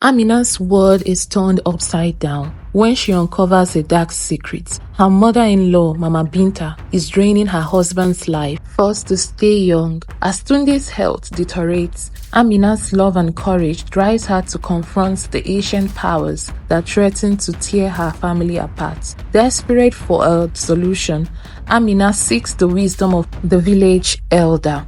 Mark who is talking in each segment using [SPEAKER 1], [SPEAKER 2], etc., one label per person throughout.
[SPEAKER 1] Amina's world is turned upside down when she uncovers a dark secret. Her mother-in-law, Mama Binta, is draining her husband's life, forced to stay young. As Tunde's health deteriorates, Amina's love and courage drives her to confront the ancient powers that threaten to tear her family apart. Desperate for a solution, Amina seeks the wisdom of the village elder.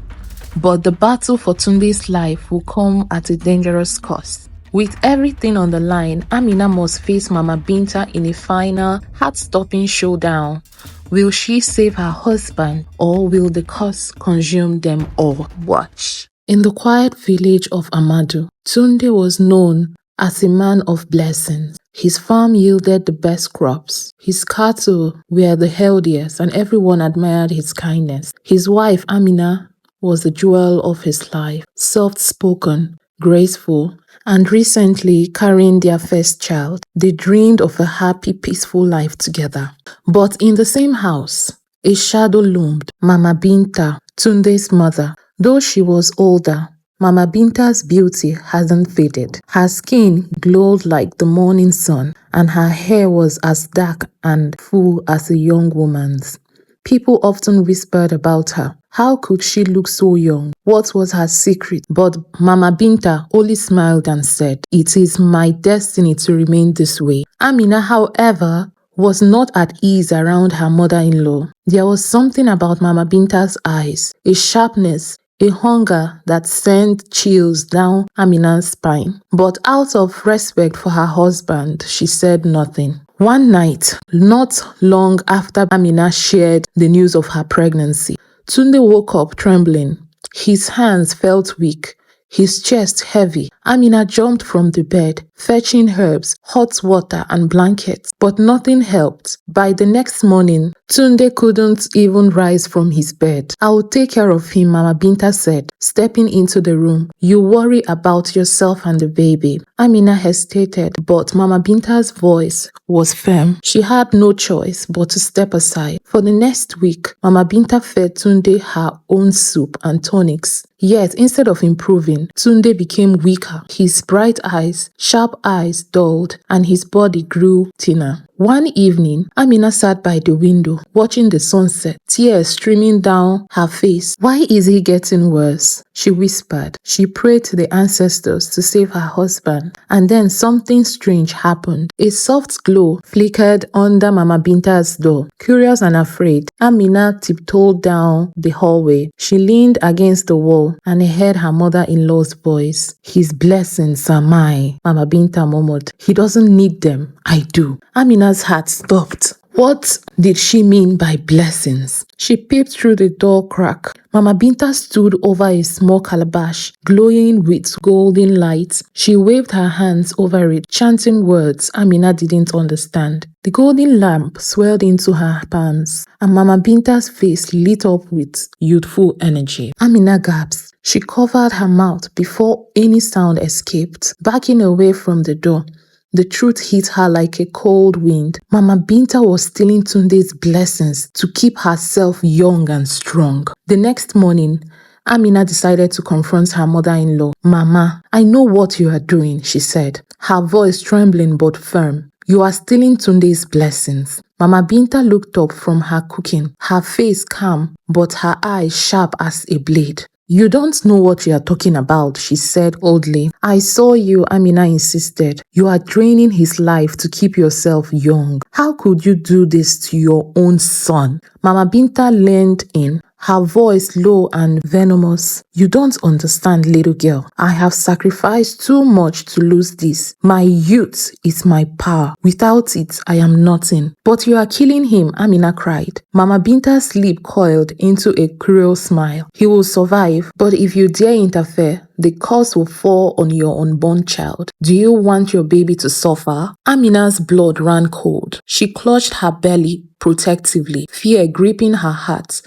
[SPEAKER 1] But the battle for Tunde's life will come at a dangerous cost. With everything on the line, Amina must face Mama Binta in a final, heart-stopping showdown. Will she save her husband, or will the curse consume them all? Watch. In the quiet village of Amadu, Tunde was known as a man of blessings. His farm yielded the best crops. His cattle were the healthiest, and everyone admired his kindness. His wife, Amina, was the jewel of his life, soft-spoken, graceful, and recently carrying their first child. They dreamed of a happy, peaceful life together. But in the same house, a shadow loomed. Mama Binta, Tunde's mother. Though she was older, Mama Binta's beauty hasn't faded. Her skin glowed like the morning sun, and her hair was as dark and full as a young woman's. People often whispered about her. How could she look so young? What was her secret? But Mama Binta only smiled and said, "It is my destiny to remain this way." Amina, however, was not at ease around her mother-in-law. There was something about Mama Binta's eyes, a sharpness, a hunger that sent chills down Amina's spine. But out of respect for her husband, she said nothing. One night, not long after Amina shared the news of her pregnancy, Tunde woke up trembling. His hands felt weak, his chest heavy. Amina jumped from the bed, fetching herbs, hot water, and blankets, but nothing helped. By the next morning, Tunde couldn't even rise from his bed. "I will take care of him," Mama Binta said, stepping into the room. "You worry about yourself and the baby." Amina hesitated, but Mama Binta's voice was firm. She had no choice but to step aside. For the next week, Mama Binta fed Tunde her own soup and tonics. Yet, instead of improving, Tunde became weaker. His bright eyes, sharp eyes dulled, and his body grew thinner. One evening, Amina sat by the window, watching the sunset, tears streaming down her face. "Why is he getting worse?" she whispered. She prayed to the ancestors to save her husband. And then something strange happened. A soft glow flickered under Mama Binta's door. Curious and afraid, Amina tiptoed down the hallway. She leaned against the wall and heard her mother-in-law's voice. "His blessings are mine," Mama Binta murmured. "He doesn't need them. I do." Amina's heart stopped. What did she mean by blessings? She peeped through the door crack. Mama Binta stood over a small calabash, glowing with golden light. She waved her hands over it, chanting words Amina didn't understand. The golden lamp swelled into her palms, and Mama Binta's face lit up with youthful energy. Amina gasped. She covered her mouth before any sound escaped, backing away from the door. The truth hit her like a cold wind. Mama Binta was stealing Tunde's blessings to keep herself young and strong. The next morning, Amina decided to confront her mother-in-law. "Mama, I know what you are doing," she said, her voice trembling but firm. "You are stealing Tunde's blessings." Mama Binta looked up from her cooking, her face calm but her eyes sharp as a blade. "You don't know what you are talking about," she said coldly. "I saw you," Amina insisted. "You are draining his life to keep yourself young. How could you do this to your own son?" Mama Binta leaned in, her voice low and venomous. "You don't understand, little girl. I have sacrificed too much to lose this. My youth is my power. Without it, I am nothing." "But you are killing him," Amina cried. Mama Binta's lip coiled into a cruel smile. "He will survive, but if you dare interfere, the curse will fall on your unborn child. Do you want your baby to suffer?" Amina's blood ran cold. She clutched her belly protectively, fear gripping her heart.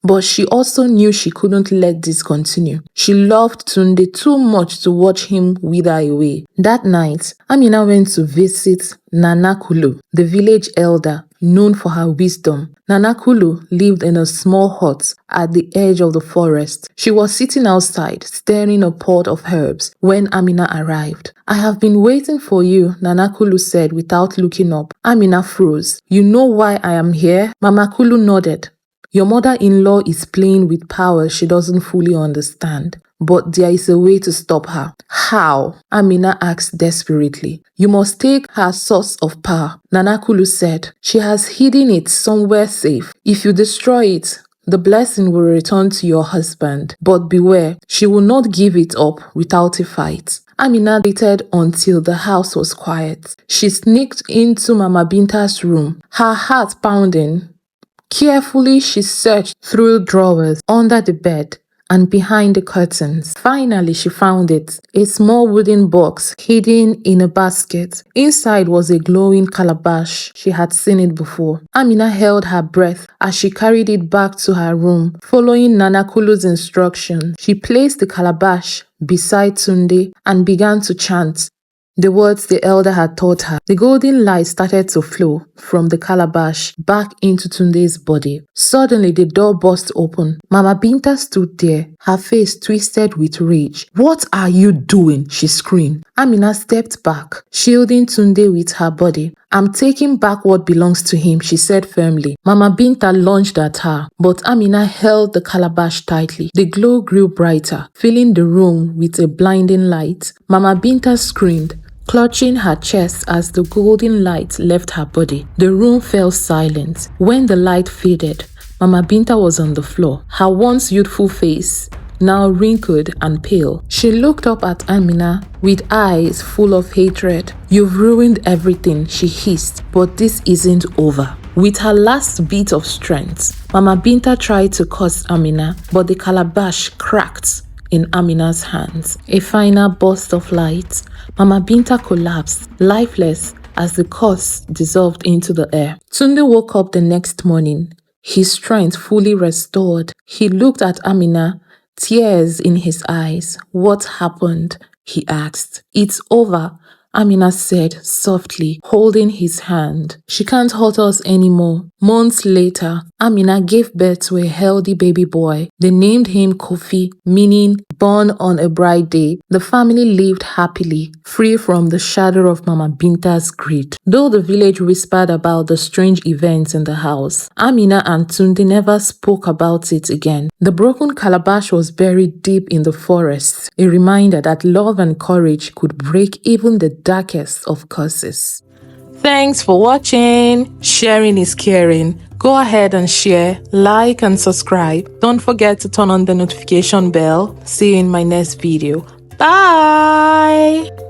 [SPEAKER 1] But she also knew she couldn't let this continue. She loved Tunde too much to watch him wither away. That night, Amina went to visit Nana Kulu, the village elder known for her wisdom. Nana Kulu lived in a small hut at the edge of the forest. She was sitting outside, stirring a pot of herbs, when Amina arrived. "I have been waiting for you," Nana Kulu said without looking up. Amina froze. "You know why I am here?" Mama Kulu nodded. "Your mother-in-law is playing with power she doesn't fully understand. But there is a way to stop her." "How?" Amina asked desperately. "You must take her source of power," Nana Kulu said. "She has hidden it somewhere safe. If you destroy it, the blessing will return to your husband. But beware, she will not give it up without a fight." Amina waited until the house was quiet. She sneaked into Mama Binta's room, her heart pounding. Carefully, she searched through drawers, under the bed, and behind the curtains. Finally, she found it, a small wooden box hidden in a basket. Inside was a glowing calabash. She had seen it before. Amina held her breath as she carried it back to her room. Following Nana Kulu's instruction, she placed the calabash beside Tunde and began to chant the words the elder had taught her. The golden light started to flow from the calabash back into Tunde's body. Suddenly, the door burst open. Mama Binta stood there, her face twisted with rage. "What are you doing?" she screamed. Amina stepped back, shielding Tunde with her body. "I'm taking back what belongs to him," she said firmly. Mama Binta lunged at her, but Amina held the calabash tightly. The glow grew brighter, filling the room with a blinding light. Mama Binta screamed, clutching her chest as the golden light left her body. The room fell silent. When the light faded, Mama Binta was on the floor, her once youthful face now wrinkled and pale. She looked up at Amina with eyes full of hatred. "You've ruined everything," she hissed, "but this isn't over." With her last bit of strength, Mama Binta tried to curse Amina, but the calabash cracked in Amina's hands. A final burst of light. Mama Binta collapsed, lifeless, as the curse dissolved into the air. Tunde woke up the next morning, his strength fully restored. He looked at Amina, tears in his eyes. "What happened?" he asked. "It's over," Amina said softly, holding his hand. "She can't hurt us anymore." Months later, Amina gave birth to a healthy baby boy. They named him Kofi, meaning born on a bright day. The family lived happily, free from the shadow of Mama Binta's greed. Though the village whispered about the strange events in the house, Amina and Tunde never spoke about it again. The broken calabash was buried deep in the forest, a reminder that love and courage could break even the darkest of curses. Thanks for watching. Sharing is caring. Go ahead and share, like and subscribe. Don't forget to turn on the notification bell. See you in my next video. Bye.